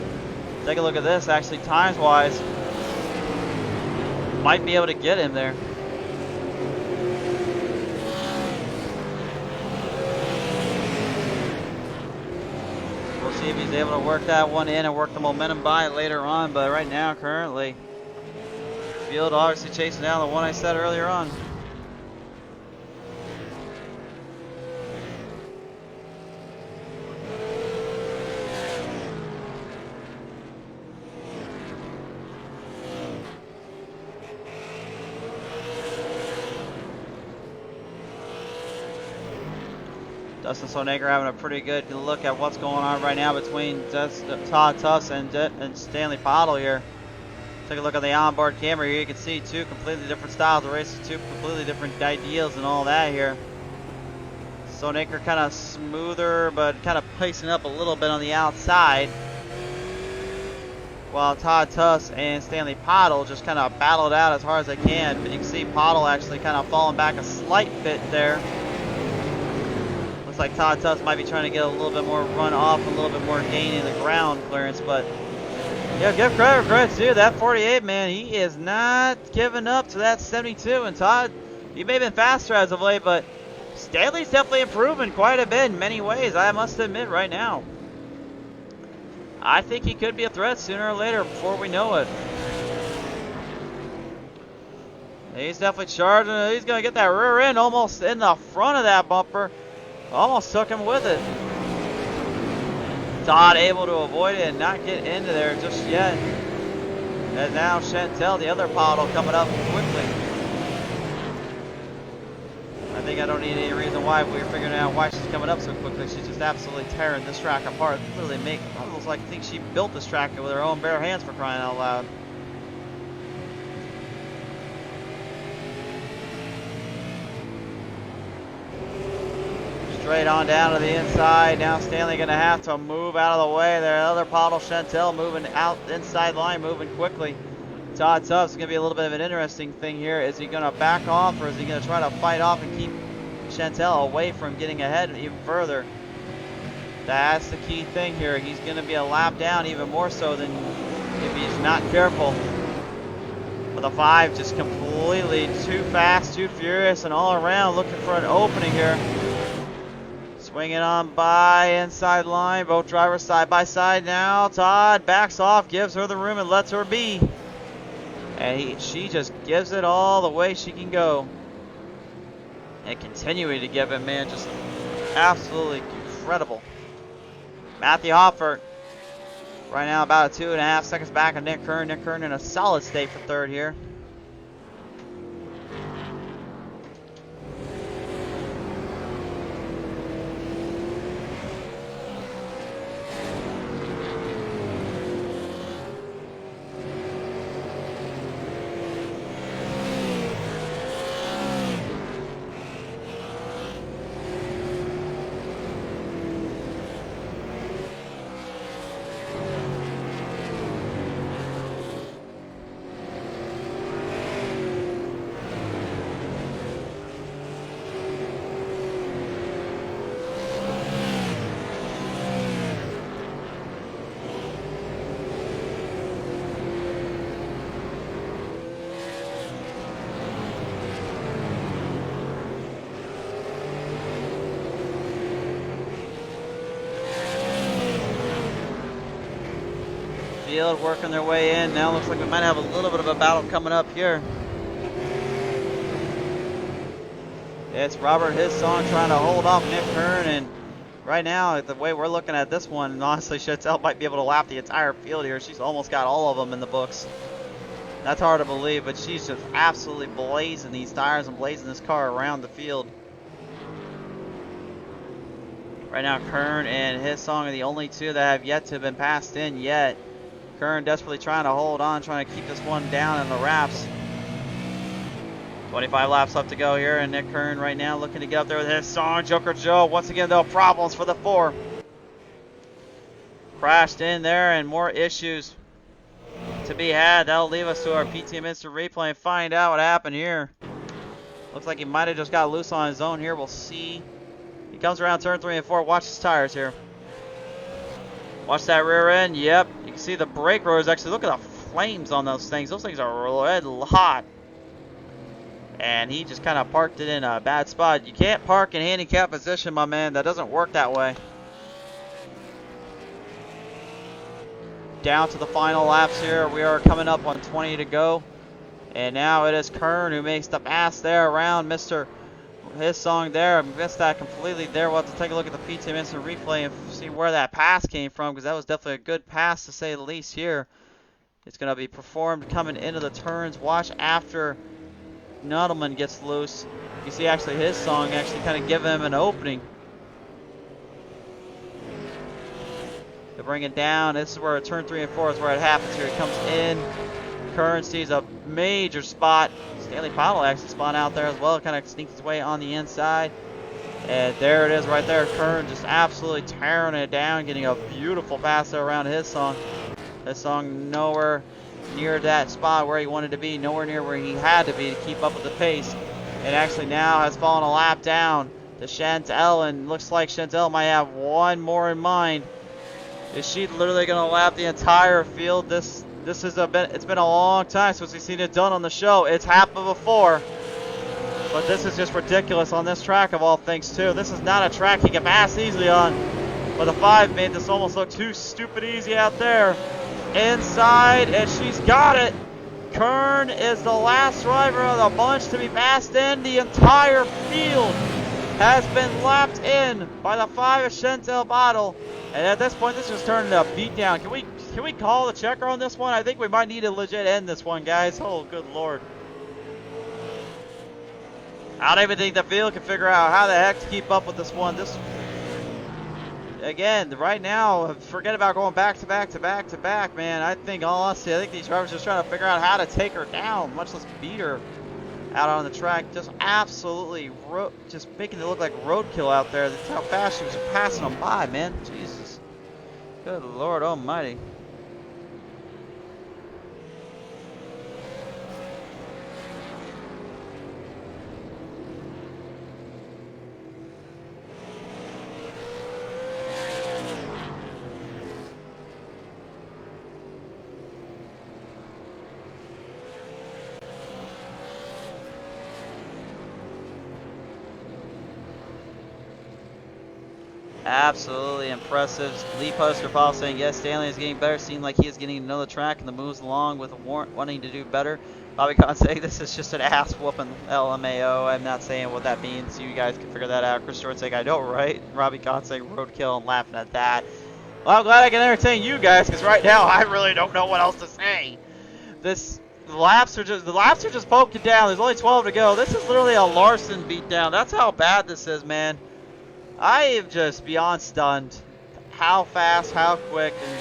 Speaker 2: Take a look at this, actually, times-wise. Might be able to get him there. We'll see if he's able to work that one in and work the momentum by later on, but right now, currently, field obviously chasing down the one I said earlier on. Dustin Sonaker having a pretty good look at what's going on right now between Todd Tufts and Stanley Pottle here. Take a look at the onboard camera here. You can see two completely different styles of races, two completely different ideals and all that here. Sonaker kind of smoother, but kind of placing up a little bit on the outside, while Todd Tufts and Stanley Pottle just kind of battled out as hard as they can. But you can see Pottle actually kind of falling back a slight bit there. Looks like Todd Tufts might be trying to get a little bit more run off, a little bit more gain in the ground clearance, but Yeah, give credit where credit's due. That 48, man, he is not giving up to that 72. And Todd, he may have been faster as of late, but Stanley's definitely improving quite a bit in many ways, I must admit right now. I think he could be a threat sooner or later before we know it. He's definitely charging. He's going to get that rear end almost in the front of that bumper. Almost took him with it. Todd able to avoid it and not get into there just yet. And now Chantel, the other Poddle, coming up quickly. I think I don't need any reason why we're figuring out why she's coming up so quickly. She's just absolutely tearing this track apart. Literally make almost like I think she built this track with her own bare hands, for crying out loud. Straight on down to the inside. Now Stanley going to have to move out of the way. The other Poddle, Chantel, moving out inside line, moving quickly. Todd Tubbs is going to be a little bit of an interesting thing here. Is he going to back off, or is he going to try to fight off and keep Chantel away from getting ahead even further? That's the key thing here. He's going to be a lap down even more so than if he's not careful. But the 5 just completely too fast, too furious, and all around looking for an opening here. Swinging on by inside line. Both drivers side by side now. Todd backs off, gives her the room, and lets her be. And she just gives it all the way she can go. And continuing to give it, man, just absolutely incredible. Matthew Hoffert right now about 2.5 seconds back of Nick Kern. Nick Kern in a solid state for third here. Field working their way in. Now looks like we might have a little bit of a battle coming up here. It's Robert Hissong trying to hold off Nick Kern, and right now, the way we're looking at this one, honestly, Chantel might be able to lap the entire field here. She's almost got all of them in the books. That's hard to believe, but she's just absolutely blazing these tires and blazing this car around the field. Right now, Kern and Hissong are the only two that have yet to have been passed in yet. Kern desperately trying to hold on, trying to keep this one down in the wraps. 25 laps left to go here, and Nick Kern right now looking to get up there with his song. Joker Joe, once again, though, problems for the 4. Crashed in there, and more issues to be had. That'll leave us to our PTM Instant Replay and find out what happened here. Looks like he might have just got loose on his own here. We'll see. He comes around turn 3 and 4. Watch his tires here. Watch that rear end. Yep. You can see the brake rotors. Actually, look at the flames on those things. Those things are red hot. And he just kind of parked it in a bad spot. You can't park in handicap position, my man. That doesn't work that way. Down to the final laps here. We are coming up on 20 to go. And now it is Kern who makes the pass there around Mr. Hissong there. Missed that completely there. We'll have to take a look at the PTM Instant Replay and see where that pass came from, because that was definitely a good pass to say the least here. It's going to be performed coming into the turns. Watch after Nudelman gets loose. You see actually Hissong actually kind of give him an opening to bring it down. This is where turn 3 and 4 is where it happens here. It comes in. Kern sees a major spot. Stanley Powell actually spawned out there as well. Kind of sneaks his way on the inside. And there it is right there. Kern just absolutely tearing it down, getting a beautiful pass there around Hissong. Hissong nowhere near that spot where he wanted to be, nowhere near where he had to be to keep up with the pace. And actually now has fallen a lap down to Chantel, and looks like Chantel might have one more in mind. Is she literally going to lap the entire field? It's been a long time since we've seen it done on the show. It's happened before. But this is just ridiculous on this track of all things too. This is not a track he can pass easily on. But the 5 made this almost look too stupid easy out there. Inside, and she's got it. Kern is the last driver of the bunch to be passed in. The entire field has been lapped in by the 5 of Chantel Bottle. And at this point, this is turning into a beatdown. Can we call the checker on this one? I think we might need to legit end this one, guys. Oh, good lord. I don't even think the field can figure out how the heck to keep up with this one. Again, right now, forget about going back to back to back to back, man. I think, honestly, I think these drivers are just trying to figure out how to take her down, much less beat her out on the track. Just absolutely, just making it look like roadkill out there. That's how fast she was passing them by, man. Jesus. Good Lord almighty. Absolutely impressive. Lee Poster Paul saying, yes, Stanley is getting better. Seemed like he is getting another track and the moves along with wanting to do better. Bobby Khan saying this is just an ass whooping LMAO. I'm not saying what that means. You guys can figure that out. Chris Stewart saying, I know, right? Robbie Khan saying roadkill and laughing at that. Well, I'm glad I can entertain you guys because right now I really don't know what else to say. The laps are just poking down. There's only 12 to go. This is literally a Larson beatdown. That's how bad this is, man. I am just beyond stunned how fast, how quick, and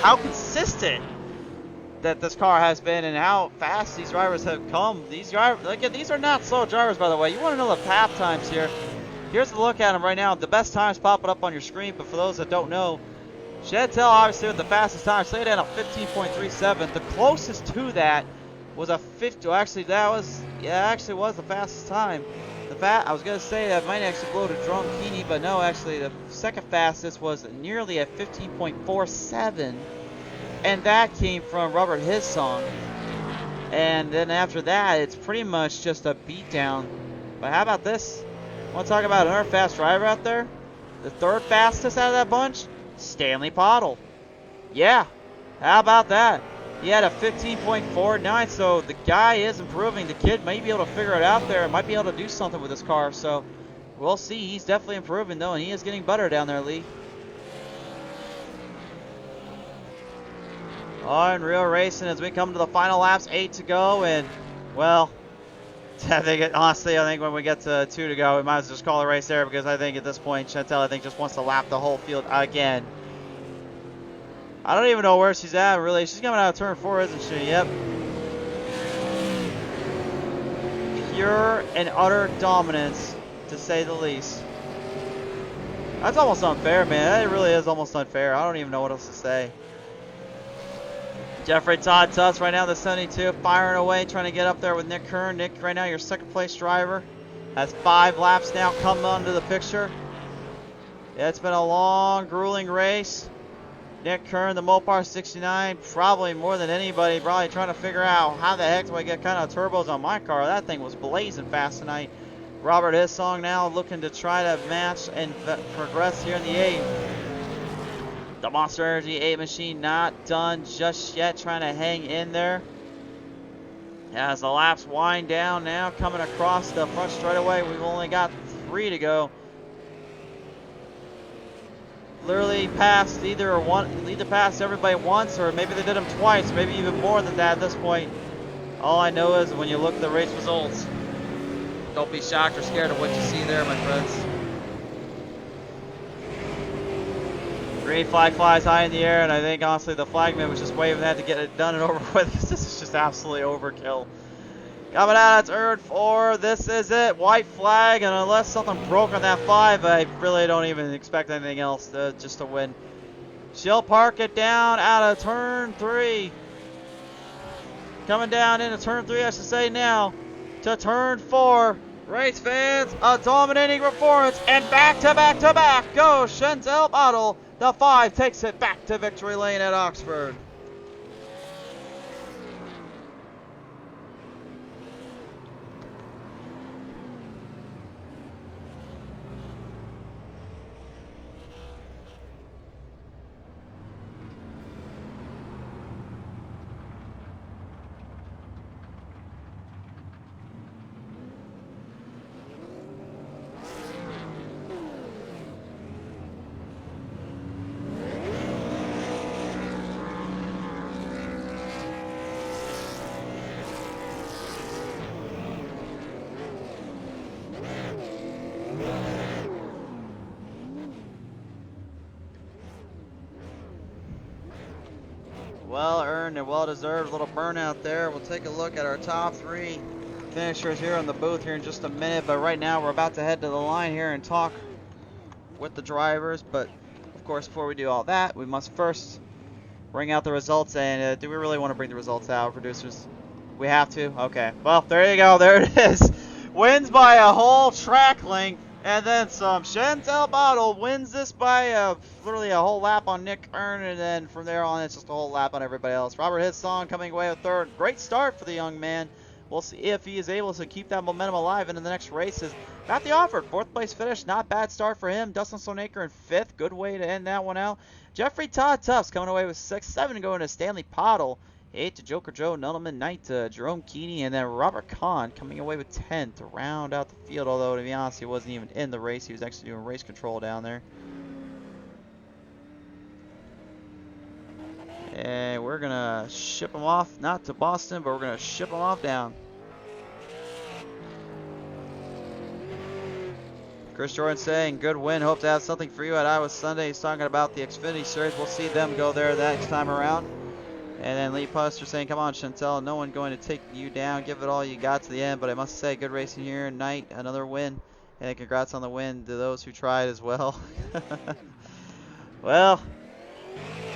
Speaker 2: how consistent that this car has been and how fast these drivers have come. These drivers, again, these are not slow drivers, by the way. You want to know the lap times here. Here's a look at them right now. The best times popping up on your screen, but for those that don't know, Chantel obviously with the fastest time, slated at a 15.37. The closest to that was a 50. Well, actually, was the fastest time. I was going to say that might actually blow to Drum Keeney, but no, actually the second fastest was nearly at 15.47, and that came from Robert Hissong. And then after that, it's pretty much just a beatdown. But how about this? Want to talk about another fast driver out there? The third fastest out of that bunch? Stanley Pottle. Yeah, how about that? He had a 15.49, so the guy is improving. The kid may be able to figure it out there. Might be able to do something with his car. So we'll see. He's definitely improving, though, and he is getting better down there, Lee. Unreal racing as we come to the final laps. 8 to go, and, well, honestly, I think when we get to 2 to go, we might as well just call the race there because I think at this point, Chantel, I think, just wants to lap the whole field again. I don't even know where she's at, really. She's coming out of turn 4, isn't she? Yep. Pure and utter dominance, to say the least. That's almost unfair, man. That really is almost unfair. I don't even know what else to say. Jeffrey Todd Tuss right now, the 72, firing away, trying to get up there with Nick Kern. Nick, right now, your second place driver. Has 5 laps now coming onto the picture. Yeah, it's been a long, grueling race. Nick Kern, the Mopar 69, probably more than anybody, probably trying to figure out how the heck do I get kind of turbos on my car. That thing was blazing fast tonight. Robert Hissong now looking to try to match and progress here in the 8. The Monster Energy 8 machine not done just yet, trying to hang in there. As the laps wind down now, coming across the front straightaway, we've only got 3 to go. Literally passed either passed everybody once, or maybe they did them twice, maybe even more than that at this point. All I know is when you look at the race results, don't be shocked or scared of what you see there, my friends. Green flag flies high in the air, and I think honestly the flagman was just waving that to get it done and over with. This is just absolutely overkill. Coming out, it's turn 4. This is it. White flag, and unless something broke on that 5, I really don't even expect anything else just to win. She'll park it down out of turn 3. Coming down into turn 3, I should say now, to turn 4. Race fans, a dominating performance, and back to back to back goes Chantel Bottle The 5 takes it back to victory lane at Oxford. Well earned and well deserved little burnout there. We'll take a look at our top 3 finishers here on the booth here in just a minute. But right now we're about to head to the line here and talk with the drivers. But of course, before we do all that, we must first bring out the results. And do we really want to bring the results out, producers? We have to? Okay. Well, there you go. There it is. Wins by a whole track length. And then some. Chantel Bottle wins this by literally a whole lap on Nick Kern, and then from there on, it's just a whole lap on everybody else. Robert Hitsong coming away with 3rd. Great start for the young man. We'll see if he is able to keep that momentum alive into the next races. Matthew Offord, 4th place finish. Not bad start for him. Dustin Stoneacre in 5th. Good way to end that one out. Jeffrey Todd Tufts coming away with 6th. 7 going to Stanley Pottle. 8 to Joker Joe Nuttleman, 9 to Jerome Keeney, and then Robert Kahn coming away with 10 to round out the field, although to be honest, he wasn't even in the race. He was actually doing race control down there. And we're going to ship him off, not to Boston, but we're going to ship him off down. Chris Jordan saying, good win, hope to have something for you at Iowa Sunday. He's talking about the Xfinity Series. We'll see them go there the next time around. And then Lee Puster saying, come on, Chantel, no one going to take you down. Give it all you got to the end. But I must say, good racing here tonight. Another win. And congrats on the win to those who tried as well. Well,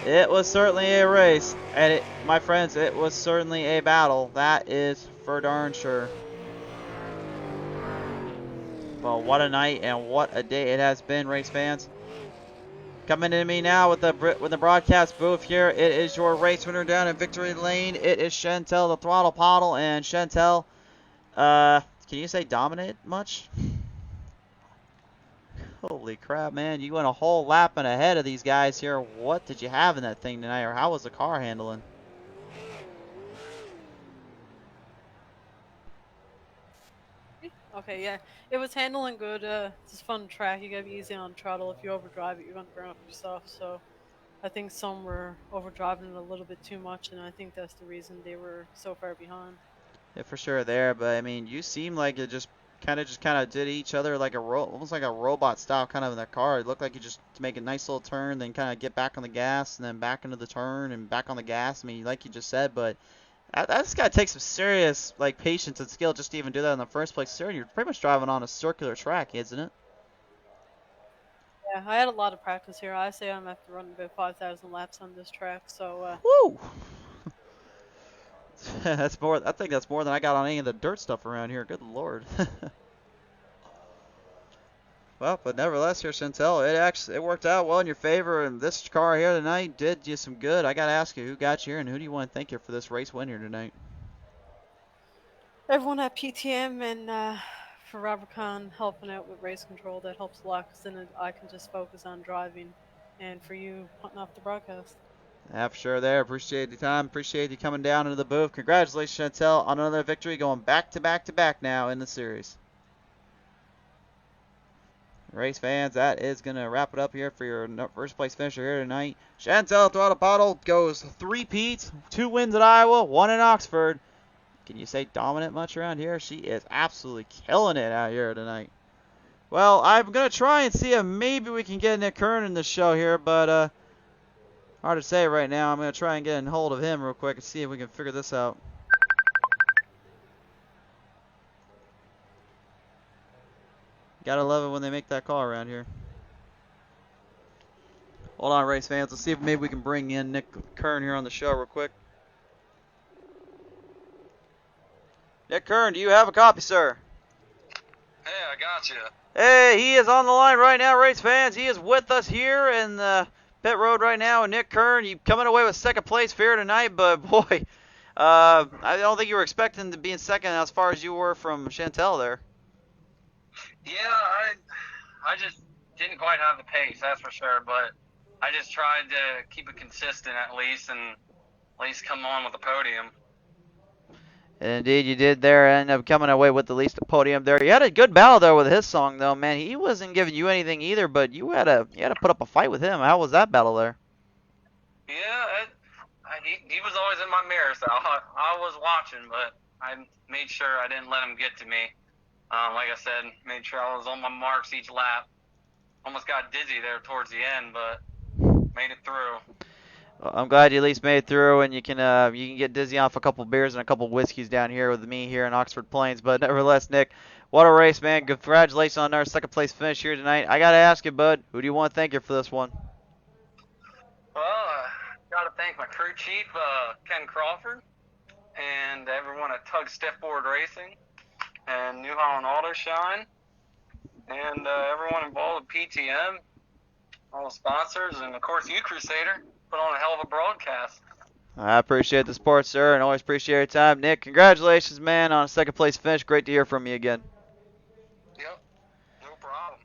Speaker 2: it was certainly a race. And my friends, it was certainly a battle. That is for darn sure. Well, what a night and what a day it has been, race fans. Coming to me now with the broadcast booth here, it is your race winner down in victory lane. It is Chantel the Throttle Pottle, and Chantel, can you say dominant much? Holy crap, man! You went a whole lap and ahead of these guys here. What did you have in that thing tonight, or how was the car handling?
Speaker 3: Okay, yeah, it was handling good. It's a fun track. You gotta be easy on throttle. If you overdrive it, you're gonna burn up yourself. So, I think some were overdriving it a little bit too much, and I think that's the reason they were so far behind.
Speaker 2: Yeah, for sure there. But I mean, you seem like it just kind of did each other like almost like a robot style kind of in that car. It looked like you just to make a nice little turn, then kind of get back on the gas, and then back into the turn and back on the gas. I mean, like you just said, but. That's got to take some serious like patience and skill just to even do that in the first place. Sir, you're pretty much driving on a circular track, isn't it?
Speaker 3: Yeah, I had a lot of practice here. I say I'm going to have to run about 5,000 laps on this track. So.
Speaker 2: Woo! That's more. I think that's more than I got on any of the dirt stuff around here. Good lord. Well, but nevertheless, here, Chantel, it worked out well in your favor, and this car here tonight did you some good. I gotta ask you, who got you here, and who do you want to thank you for this race win here tonight?
Speaker 3: Everyone at PTM and for Robert Kahn helping out with race control, that helps a lot, because then I can just focus on driving, and for you putting off the broadcast.
Speaker 2: Yeah, for sure there. Appreciate the time. Appreciate you coming down into the booth. Congratulations, Chantel, on another victory, going back to back to back now in the series. Race fans, that is going to wrap it up here for your first place finisher here tonight. Chantel Throttle Pottle goes 3 peats, 2 wins at Iowa, 1 in Oxford. Can you say dominant much around here? She is absolutely killing it out here tonight. Well, I'm going to try and see if maybe we can get Nick Kern in the show here, but hard to say right now. I'm going to try and get in hold of him real quick and see if we can figure this out. Gotta love it when they make that call around here. Hold on, race fans. Let's see if maybe we can bring in Nick Kern here on the show real quick. Nick Kern, do you have a copy, sir?
Speaker 4: Hey, I got you.
Speaker 2: Hey, he is on the line right now, race fans. He is with us here in the pit road right now, and Nick Kern, you coming away with second place here tonight, but boy, I don't think you were expecting to be in second as far as you were from Chantel there.
Speaker 4: Yeah, I just didn't quite have the pace, that's for sure. But I just tried to keep it consistent at least, and at least come on with the podium.
Speaker 2: And indeed, you did there. End up coming away with at least a podium there. You had a good battle there with his song, though, man. He wasn't giving you anything either, but you had to put up a fight with him. How was that battle there?
Speaker 4: Yeah, he was always in my mirror, so I was watching, but I made sure I didn't let him get to me. Like I said, made sure I was on my marks each lap. Almost got dizzy there towards the end, but made it through.
Speaker 2: Well, I'm glad you at least made it through, and you can get dizzy off a couple beers and a couple whiskeys down here with me here in Oxford Plains. But nevertheless, Nick, what a race, man! Congratulations on our second place finish here tonight. I gotta ask you, bud, who do you want to thank you for this one?
Speaker 4: Well, got to thank my crew chief, Ken Crawford, and everyone at Tug Stiffboard Racing, and New Holland Auto Shine, and everyone involved with PTM, all the sponsors, and of course you, Crusader, put on a hell of a broadcast.
Speaker 2: I appreciate the support, sir, and always appreciate your time. Nick, congratulations, man, on a second place finish. Great to hear from you again.
Speaker 4: Yep, no problem.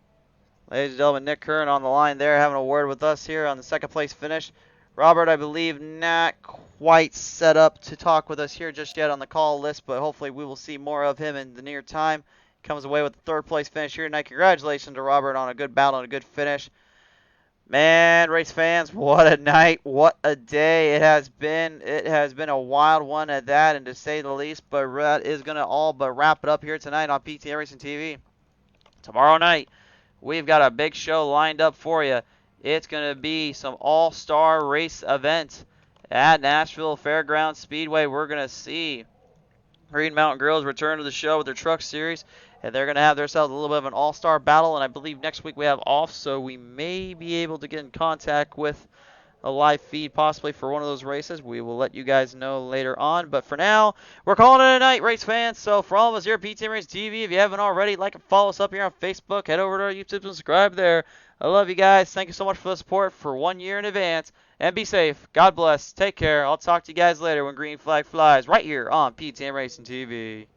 Speaker 2: Ladies and gentlemen, Nick Kern on the line there, having a word with us here on the second place finish. Robert, I believe, not quite set up to talk with us here just yet on the call list, but hopefully we will see more of him in the near time. Comes away with the third place finish here tonight. Congratulations to Robert on a good battle and a good finish. Man, race fans, what a night, what a day it has been. It has been a wild one at that, and to say the least, but that is going to all but wrap it up here tonight on PTM Racing TV. Tomorrow night, we've got a big show lined up for you. It's going to be some all-star race event at Nashville Fairgrounds Speedway. We're going to see Green Mountain Girls return to the show with their truck series, and they're going to have themselves a little bit of an all-star battle, and I believe next week we have off, so we may be able to get in contact with a live feed possibly for one of those races. We will let you guys know later on, but for now, we're calling it a night, race fans. So for all of us here at PTM Race TV, if you haven't already, like and follow us up here on Facebook, head over to our YouTube and subscribe there. I love you guys. Thank you so much for the support for 1 year in advance, and be safe. God bless. Take care. I'll talk to you guys later when green flag flies right here on PTM Racing TV.